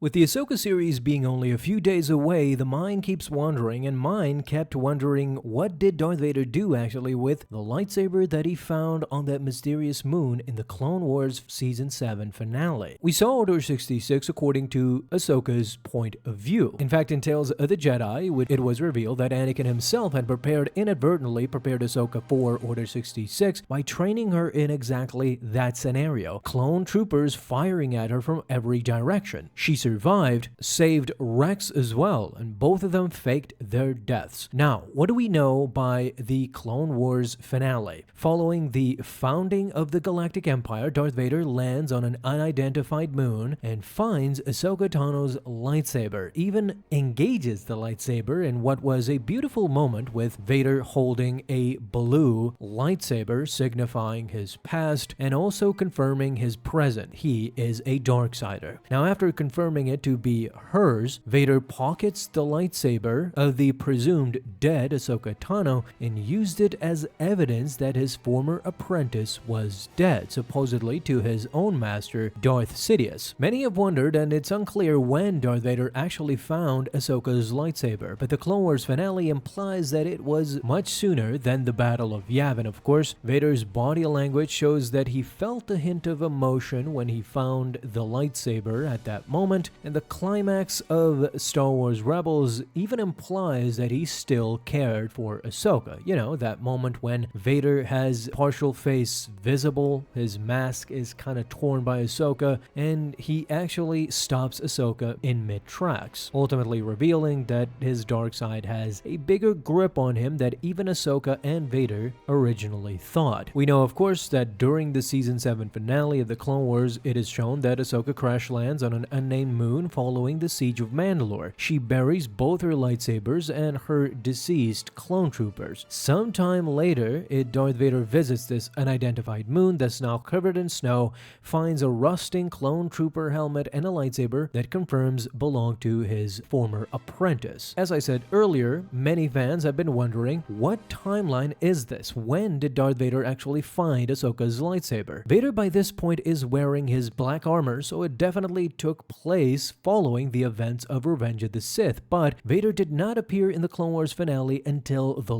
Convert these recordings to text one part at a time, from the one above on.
With the Ahsoka series being only a few days away, the mind keeps wandering, and mine kept wondering what did Darth Vader do actually with the lightsaber that he found on that mysterious moon in the Clone Wars Season 7 finale. We saw Order 66 according to Ahsoka's point of view. In fact, in Tales of the Jedi, it was revealed that Anakin himself had inadvertently prepared Ahsoka for Order 66 by training her in exactly that scenario. Clone troopers firing at her from every direction. She survived, saved Rex as well, and both of them faked their deaths. Now, what do we know by the Clone Wars finale? Following the founding of the Galactic Empire, Darth Vader lands on an unidentified moon and finds Ahsoka Tano's lightsaber, even engages the lightsaber in what was a beautiful moment with Vader holding a blue lightsaber signifying his past and also confirming his present. He is a Darksider. Now, after confirming it to be hers, Vader pockets the lightsaber of the presumed dead Ahsoka Tano and used it as evidence that his former apprentice was dead, supposedly to his own master, Darth Sidious. Many have wondered, and it's unclear when Darth Vader actually found Ahsoka's lightsaber, but the Clone Wars finale implies that it was much sooner than the Battle of Yavin. Of course, Vader's body language shows that he felt a hint of emotion when he found the lightsaber at that moment, and the climax of Star Wars Rebels even implies that he still cared for Ahsoka. You know, that moment when Vader has partial face visible, his mask is kind of torn by Ahsoka, and he actually stops Ahsoka in mid-tracks, ultimately revealing that his dark side has a bigger grip on him than even Ahsoka and Vader originally thought. We know, of course, that during the Season 7 finale of the Clone Wars, it is shown that Ahsoka crash lands on an unnamed moon following the siege of Mandalore. She buries both her lightsabers and her deceased clone troopers. Sometime later, Darth Vader visits this unidentified moon that's now covered in snow, finds a rusting clone trooper helmet and a lightsaber that confirms belonged to his former apprentice. As I said earlier, many fans have been wondering, what timeline is this? When did Darth Vader actually find Ahsoka's lightsaber? Vader by this point is wearing his black armor, so it definitely took place following the events of Revenge of the Sith, but Vader did not appear in the Clone Wars finale until the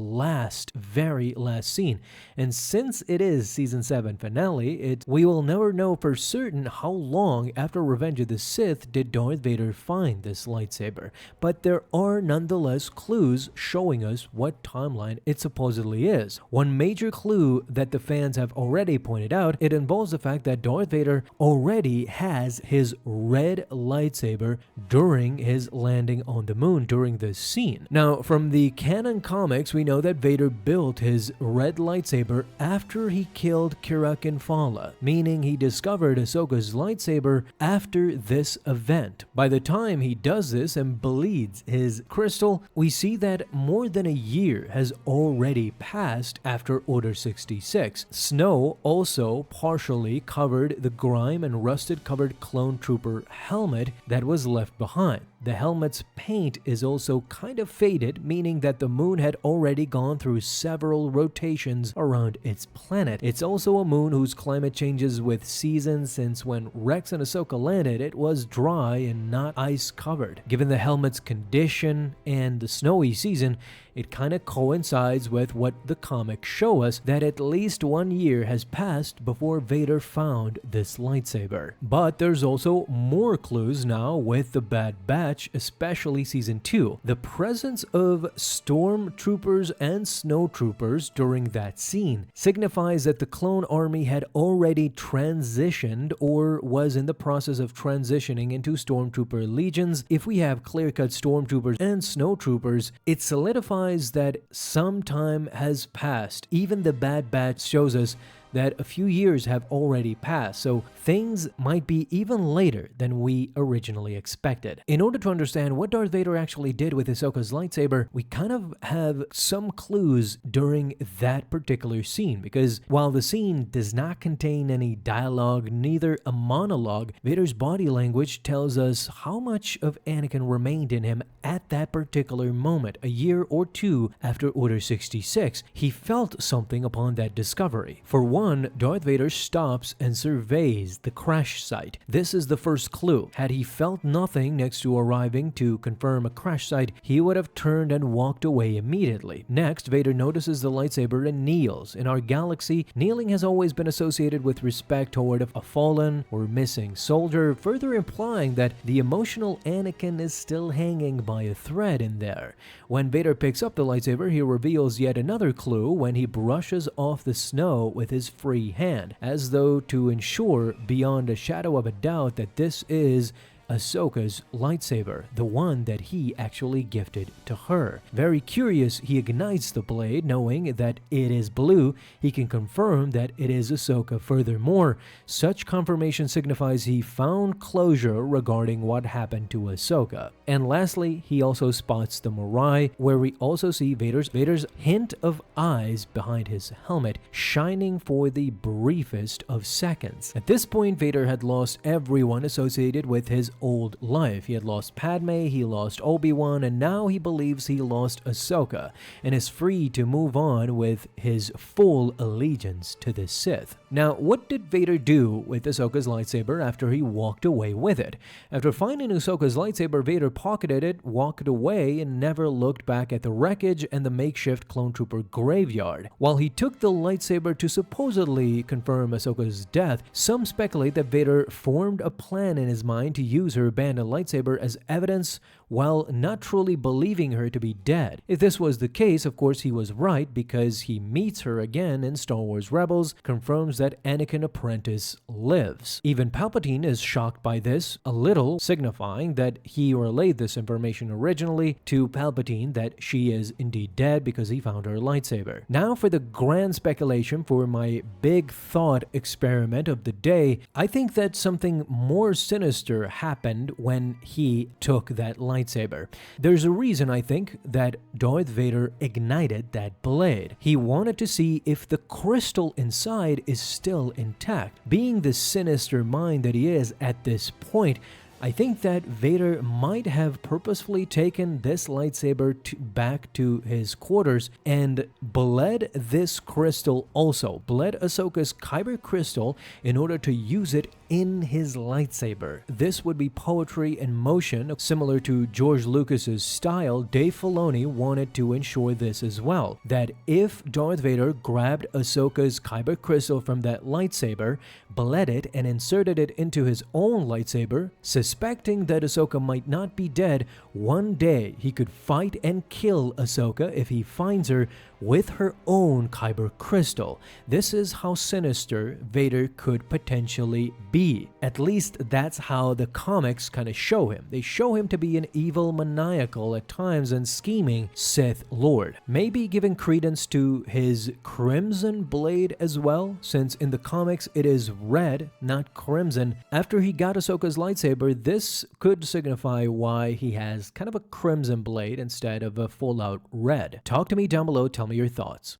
very last scene. And since it is Season 7 finale, we will never know for certain how long after Revenge of the Sith did Darth Vader find this lightsaber, but there are nonetheless clues showing us what timeline it supposedly is. One major clue that the fans have already pointed out, it involves the fact that Darth Vader already has his red lightsaber during his landing on the moon during this scene. Now, from the canon comics, we know that Vader built his red lightsaber after he killed Kira Kinfala, meaning he discovered Ahsoka's lightsaber after this event. By the time he does this and bleeds his crystal, we see that more than a year has already passed after Order 66. Snow also partially covered the grime and rusted covered clone trooper helmet that was left behind. The helmet's paint is also kind of faded, meaning that the moon had already gone through several rotations around its planet. It's also a moon whose climate changes with seasons, since when Rex and Ahsoka landed, it was dry and not ice covered. Given the helmet's condition and the snowy season, it kind of coincides with what the comics show us, that at least 1 year has passed before Vader found this lightsaber. But there's also more clues now with the Bad Batch, especially Season 2. The presence of stormtroopers and snowtroopers during that scene signifies that the clone army had already transitioned or was in the process of transitioning into stormtrooper legions. If we have clear-cut stormtroopers and snowtroopers, it solidifies that some time has passed. Even the Bad Batch shows us that a few years have already passed, so things might be even later than we originally expected. In order to understand what Darth Vader actually did with Ahsoka's lightsaber, we kind of have some clues during that particular scene, because while the scene does not contain any dialogue, neither a monologue, Vader's body language tells us how much of Anakin remained in him at that particular moment, a year or two after Order 66. He felt something upon that discovery. For 1, Darth Vader stops and surveys the crash site. This is the first clue. Had he felt nothing next to arriving to confirm a crash site, he would have turned and walked away immediately. Next, Vader notices the lightsaber and kneels. In our galaxy, kneeling has always been associated with respect toward a fallen or missing soldier, further implying that the emotional Anakin is still hanging by a thread in there. When Vader picks up the lightsaber, he reveals yet another clue when he brushes off the snow with his free hand, as though to ensure beyond a shadow of a doubt that this is Ahsoka's lightsaber, the one that he actually gifted to her. Very curious, he ignites the blade, knowing that it is blue. He can confirm that it is Ahsoka. Furthermore, such confirmation signifies he found closure regarding what happened to Ahsoka. And lastly, he also spots the Mirai, where we also see Vader's hint of eyes behind his helmet, shining for the briefest of seconds. At this point, Vader had lost everyone associated with his old life. He had lost Padme, he lost Obi-Wan, and now he believes he lost Ahsoka, and is free to move on with his full allegiance to the Sith. Now, what did Vader do with Ahsoka's lightsaber after he walked away with it? After finding Ahsoka's lightsaber, Vader pocketed it, walked away, and never looked back at the wreckage and the makeshift clone trooper graveyard. While he took the lightsaber to supposedly confirm Ahsoka's death, some speculate that Vader formed a plan in his mind to use her abandoned lightsaber as evidence while not truly believing her to be dead. If this was the case, of course he was right, because he meets her again in Star Wars Rebels, confirms that Anakin Apprentice lives. Even Palpatine is shocked by this, a little signifying that he relayed this information originally to Palpatine that she is indeed dead because he found her lightsaber. Now for the grand speculation for my big thought experiment of the day. I think that something more sinister happened when he took that lightsaber. There's a reason I think that Darth Vader ignited that blade. He wanted to see if the crystal inside is still intact. Being the sinister mind that he is at this point, I think that Vader might have purposefully taken this lightsaber back to his quarters and bled this crystal also, bled Ahsoka's kyber crystal in order to use it in his lightsaber. This would be poetry in motion, similar to George Lucas's style. Dave Filoni wanted to ensure this as well, that if Darth Vader grabbed Ahsoka's kyber crystal from that lightsaber, bled it, and inserted it into his own lightsaber, suspecting that Ahsoka might not be dead, one day he could fight and kill Ahsoka if he finds her with her own kyber crystal. This is how sinister Vader could potentially be. At least that's how the comics kind of show him. They show him to be an evil, maniacal, at times and scheming Sith Lord. Maybe giving credence to his crimson blade as well, since in the comics it is red, not crimson. After he got Ahsoka's lightsaber, this could signify why he has kind of a crimson blade instead of a full-out red. Talk to me down below, tell me your thoughts.